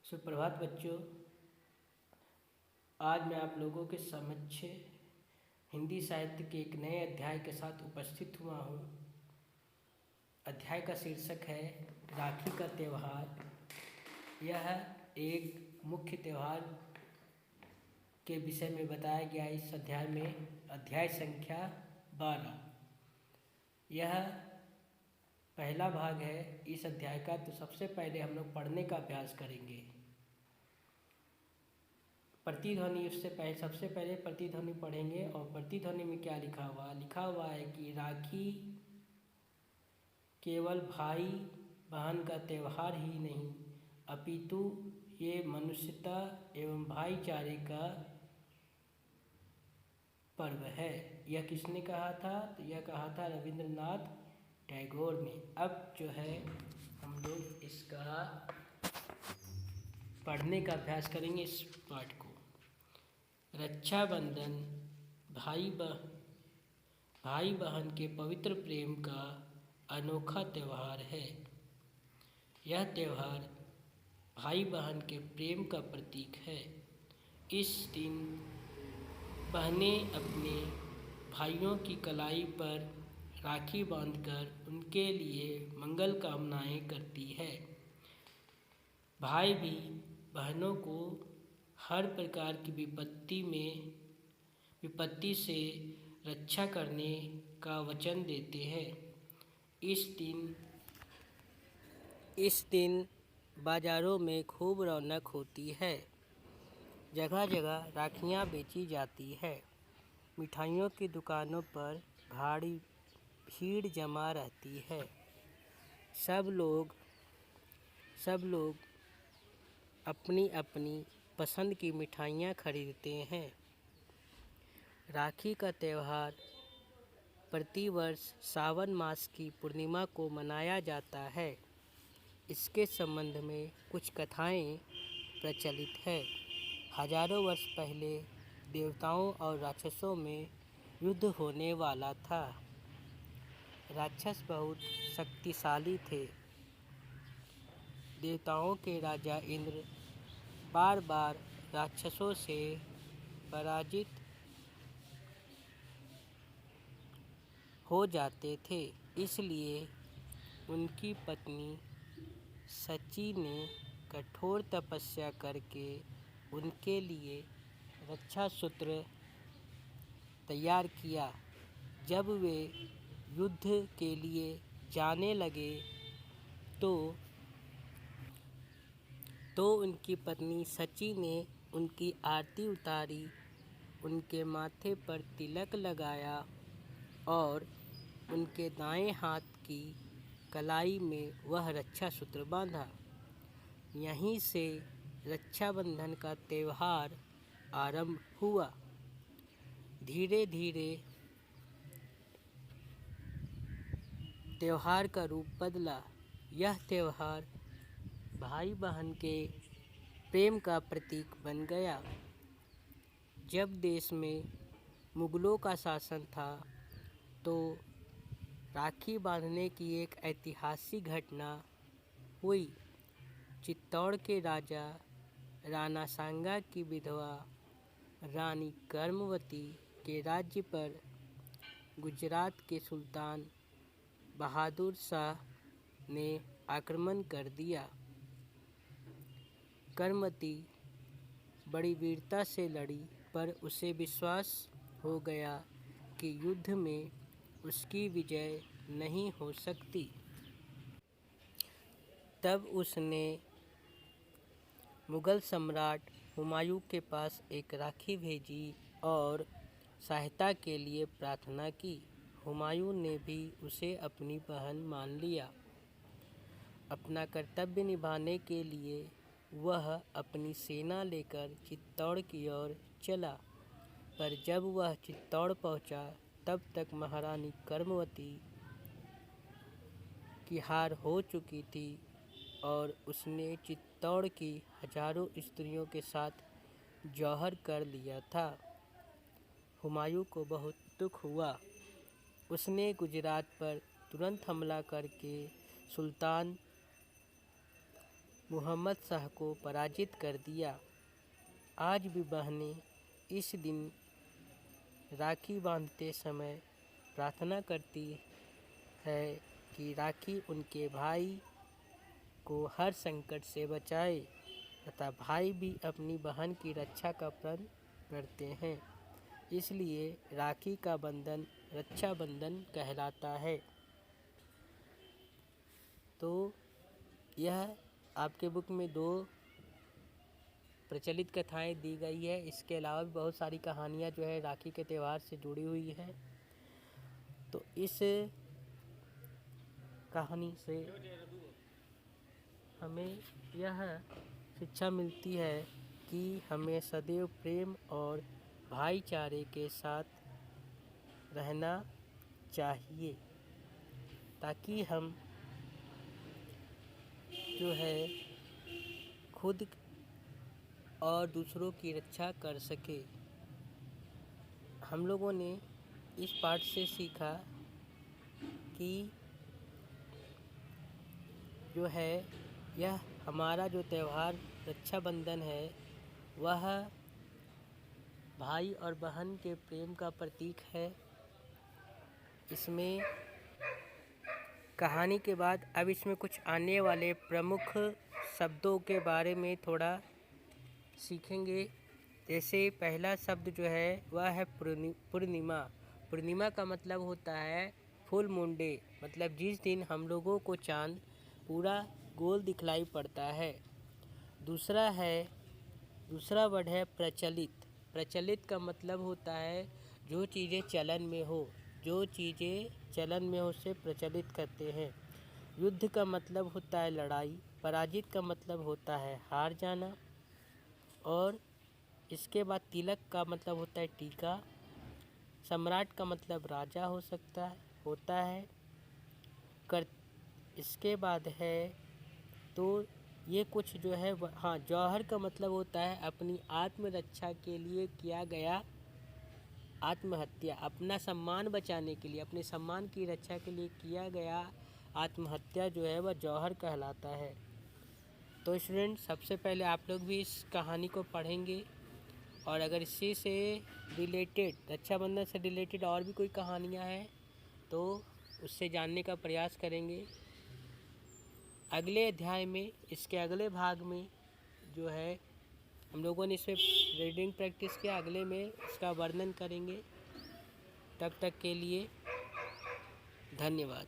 सुप्रभात बच्चों। आज मैं आप लोगों के समक्ष हिंदी साहित्य के एक नए अध्याय के साथ उपस्थित हुआ हूँ। अध्याय का शीर्षक है राखी का त्यौहार। यह एक मुख्य त्यौहार के विषय में बताया गया इस अध्याय में। अध्याय संख्या 12 यह पहला भाग है इस अध्याय का। तो सबसे पहले हम लोग पढ़ने का अभ्यास करेंगे। प्रतिध्वनि उससे पहले सबसे पहले प्रतिध्वनि पढ़ेंगे। और प्रतिध्वनि में क्या लिखा हुआ है कि राखी केवल भाई बहन का त्यौहार ही नहीं अपितु ये मनुष्यता एवं भाईचारे का पर्व है। यह किसने कहा था? तो यह कहा था रविंद्रनाथ टैगोर ने। अब जो है हम लोग इसका पढ़ने का अभ्यास करेंगे इस पाठ को। रक्षाबंधन भाई बहन के पवित्र प्रेम का अनोखा त्यौहार है। यह त्यौहार भाई बहन के प्रेम का प्रतीक है। इस दिन बहनें अपने भाइयों की कलाई पर राखी बांधकर उनके लिए मंगल कामनाएं करती है। भाई भी बहनों को हर प्रकार की विपत्ति से रक्षा करने का वचन देते हैं। इस दिन बाज़ारों में खूब रौनक होती है। जगह जगह राखियाँ बेची जाती है। मिठाइयों की दुकानों पर भारी भीड़ जमा रहती है। सब लोग अपनी अपनी पसंद की मिठाइयाँ खरीदते हैं। राखी का त्यौहार प्रतिवर्ष सावन मास की पूर्णिमा को मनाया जाता है। इसके संबंध में कुछ कथाएं प्रचलित है। हजारों वर्ष पहले देवताओं और राक्षसों में युद्ध होने वाला था। राक्षस बहुत शक्तिशाली थे। देवताओं के राजा इंद्र बार बार राक्षसों से पराजित हो जाते थे। इसलिए उनकी पत्नी शची ने कठोर तपस्या करके उनके लिए रक्षा सूत्र तैयार किया। जब वे युद्ध के लिए जाने लगे तो उनकी पत्नी शची ने उनकी आरती उतारी, उनके माथे पर तिलक लगाया और उनके दाएं हाथ की कलाई में वह रक्षा सूत्र बांधा। यहीं से रक्षाबंधन का त्यौहार आरंभ हुआ। धीरे धीरे त्यौहार का रूप बदला। यह त्यौहार भाई बहन के प्रेम का प्रतीक बन गया। जब देश में मुगलों का शासन था तो राखी बांधने की एक ऐतिहासिक घटना हुई। चित्तौड़ के राजा राणा सांगा की विधवा रानी कर्मवती के राज्य पर गुजरात के सुल्तान बहादुर शाह ने आक्रमण कर दिया। कर्मवती बड़ी वीरता से लड़ी, पर उसे विश्वास हो गया कि युद्ध में उसकी विजय नहीं हो सकती। तब उसने मुगल सम्राट हुमायूं के पास एक राखी भेजी और सहायता के लिए प्रार्थना की। हुमायूं ने भी उसे अपनी बहन मान लिया। अपना कर्तव्य निभाने के लिए वह अपनी सेना लेकर चित्तौड़ की ओर चला। पर जब वह चित्तौड़ पहुंचा तब तक महारानी कर्मवती की हार हो चुकी थी और उसने चित्तौड़ की हजारों स्त्रियों के साथ जौहर कर लिया था। हुमायूं को बहुत दुख हुआ। उसने गुजरात पर तुरंत हमला करके सुल्तान मोहम्मद शाह को पराजित कर दिया। आज भी बहनें इस दिन राखी बांधते समय प्रार्थना करती है कि राखी उनके भाई को हर संकट से बचाए तथा भाई भी अपनी बहन की रक्षा का प्रण करते हैं। इसलिए राखी का बंधन रक्षाबंधन कहलाता है। तो यह आपके बुक में 2 प्रचलित कथाएं दी गई है। इसके अलावा भी बहुत सारी कहानियाँ जो है राखी के त्यौहार से जुड़ी हुई है। तो इस कहानी से हमें यह शिक्षा मिलती है कि हमें सदैव प्रेम और भाईचारे के साथ रहना चाहिए, ताकि हम जो है खुद और दूसरों की रक्षा कर सके। हम लोगों ने इस पाठ से सीखा कि जो है यह हमारा जो त्यौहार रक्षाबंधन है वह भाई और बहन के प्रेम का प्रतीक है। इसमें कहानी के बाद अब इसमें कुछ आने वाले प्रमुख शब्दों के बारे में थोड़ा सीखेंगे। जैसे पहला शब्द जो है वह है पूर्णिमा। पूर्णिमा का मतलब होता है फुल मून डे, मतलब जिस दिन हम लोगों को चांद पूरा गोल दिखलाई पड़ता है। दूसरा वर्ड है प्रचलित। प्रचलित का मतलब होता है जो चीज़ें चलन में हो, उसे प्रचलित करते हैं। युद्ध का मतलब होता है लड़ाई। पराजित का मतलब होता है हार जाना। और इसके बाद तिलक का मतलब होता है टीका। सम्राट का मतलब राजा होता है। इसके बाद है तो ये कुछ जो है जौहर का मतलब होता है अपनी आत्मरक्षा के लिए किया गया आत्महत्या। अपना सम्मान बचाने के लिए, अपने सम्मान की रक्षा के लिए किया गया आत्महत्या जो है वह जौहर कहलाता है। तो स्टूडेंट, सबसे पहले आप लोग भी इस कहानी को पढ़ेंगे और अगर इसी से रिलेटेड, रक्षाबंधन से रिलेटेड और भी कोई कहानियाँ हैं तो उससे जानने का प्रयास करेंगे। अगले अध्याय में, इसके अगले भाग में जो है हम लोगों ने इसमें रीडिंग प्रैक्टिस किया, अगले में इसका वर्णन करेंगे। तब तक के लिए धन्यवाद।